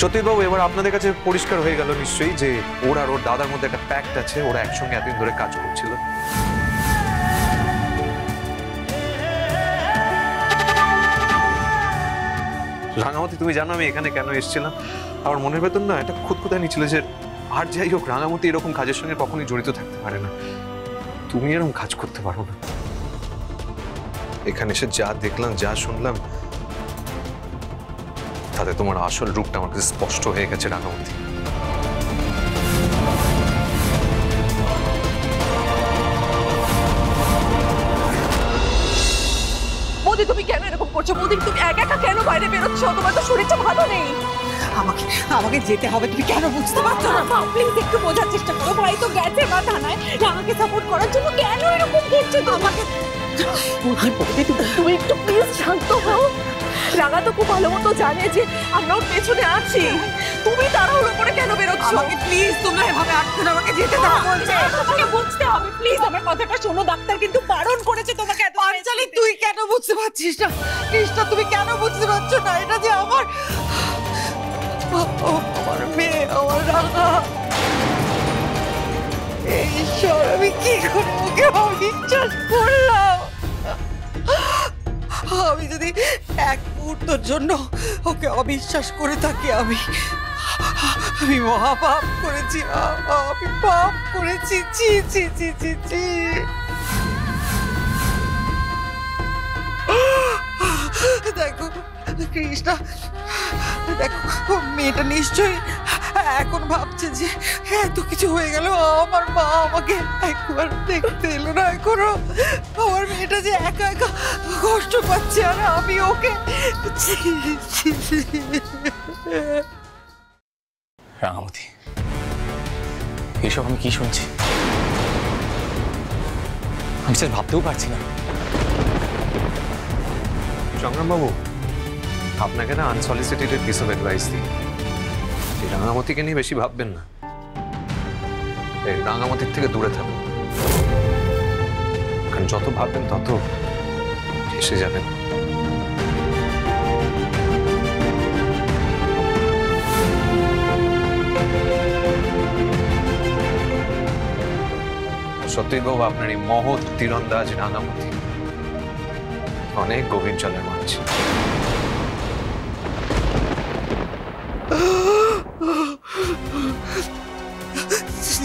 সত্যিবাবু, এবার আপনাদের কাছে পরিষ্কার হয়ে গেল নিশ্চয়ই যে ওর আর ওর দাদার মধ্যে একটা প্যাক্ট আছে, ওরা একসঙ্গে এতদিন ধরে কাজ করছিল। রাঙামতি, তুমি জানো আমি এখানে কেন এসেছিলাম? আমার মনের ভেতর না একটা খুঁতখুঁতানি ছিল যে আর যাই হোক, রাঙামতি এরকম কাজের সঙ্গে কখনোই জড়িত থাকতে পারে না। তুমি এরকম কাজ করতে পারো না। এখানে এসে যা দেখলাম, যা শুনলাম, তাতে তোমার আসল রূপটা আমার কাছে স্পষ্ট হয়ে গেছে রাঙামতি। মোদি, তুমি কেন এরকম করছো? মোদি, তুমি একা একা কেন বাইরে বেরোচ্ছ? তোমার তো শরীরটা ভালো নেই। আমাকে যেতে হবে, তুমি কেন বুঝতে পারছো না? প্লিজ একটু বোঝার চেষ্টা করো। ভাই তো গেছে বা থানায় আমাকে সাপোর্ট করার জন্য, কেন এরকম করছো? আমাকে তুমি একটু প্লিজ শান্ত হও। রাঙা তো খুব ভালো মতো জানে যে আমরা ওর পেছনে আছি। তুমি তাড়াহুড়ো করে কেন বেরোচ্ছ? আমাকে প্লিজ তোমরা এভাবে আটকে দাও, আমাকে যেতে দাও বলছে। তোমাকে বুঝতে হবে, প্লিজ আমার কথাটা শোনো। ডাক্তার কিন্তু বারণ করেছে তোমাকে। অঞ্জলি, তুই কেন বুঝতে পারছিস না? কৃষ্ণা, তুমি কেন বুঝতে পারছো না? এটা যে আমার মেয়ে, আমার রাঙা। ঈশ্বর, আমি কি করে ওকে অবিশ্বাস করলাম? আমি যদি এক মুহূর্তের জন্য ওকে অবিশ্বাস করে থাকি, আমি মহাপাপ করেছি। আমি পাপ করেছি। ছি ছি ছি ছি ছি। দেখো কৃষ্ণা, দেখো মেয়েটা নিশ্চয়ই এখন ভাবছে যে এত কিছু হয়ে গেল, আমার মা আমাকে একবার দেখতে এলো না এখনো। আমার মেয়েটা যে একা একা কষ্ট পাচ্ছে, আর আমি ওকে। রাঙামতি, এসব আমি কি শুনছি? আমি স্যার ভাবতেও পারছি না। সংগ্রামবাবু, আপনাকে না আনসলিসিটেড পিস অফ অ্যাডভাইস দিই, এই রাঙামতিকে নিয়ে বেশি ভাববেন না। এই রাঙামতির থেকে দূরে থাকুন, কারণ যত ভাববেন তত এসে যাবেন। সত্যি বাবু, আপনার এই মহৎ তীরন্দাজ রাঙামতি অনেক গভীর জলের মাছ।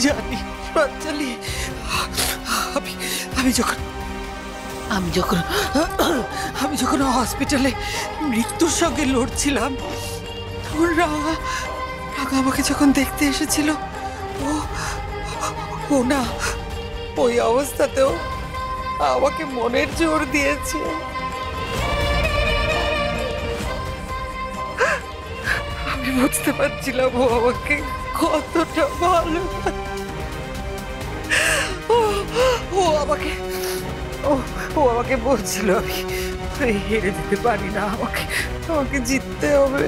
জানি অঞ্জলি, আমি যখন হসপিটালে মৃত্যুর সঙ্গে লড়ছিলাম, তখন রাঙা আমাকে যখন দেখতে এসেছিল, ও না ওই অবস্থাতেও আমাকে মনের জোর দিয়েছে। আমি বুঝতে পারছিলাম ও আমাকে কতটা ভালো। ও আমাকে বলছিল আমি হেরে যেতে পারি না, আমাকে জিততে হবে।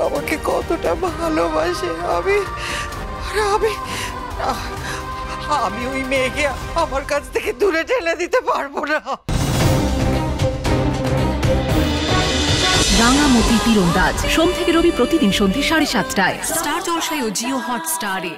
আমাকে কতটা ভালোবাসে। আমি ওই মেয়েকে আমার কাছ থেকে দূরে ঠেলে দিতে পারবো না। রাঙামতি তীরন্দাজ সোম থেকে রবি প্রতিদিন সন্ধ্যে 7:30টায় স্টার জলসায় ও জিও হটস্টারে।